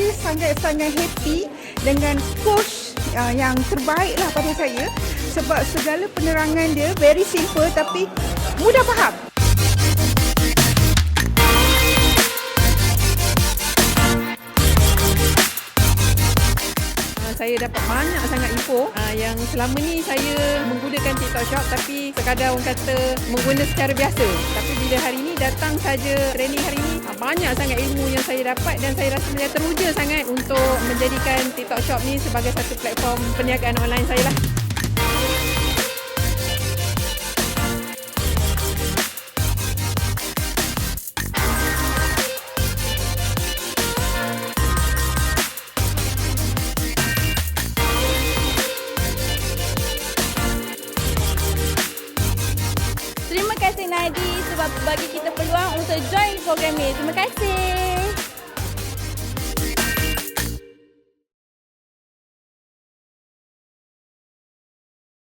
saya sangat-sangat happy dengan coach yang terbaik lah pada saya, sebab segala penerangan dia very simple tapi mudah faham. Saya dapat banyak sangat info yang selama ni saya menggunakan TikTok Shop tapi sekadar orang kata mengguna secara biasa. Tapi bila hari ni datang saja training hari ni, banyak sangat ilmu yang saya dapat dan saya rasa saya teruja sangat untuk menjadikan TikTok Shop ni sebagai satu platform perniagaan online saya lah. Terima kasih Nadi sebab bagi kita peluang untuk join program ni. Terima kasih.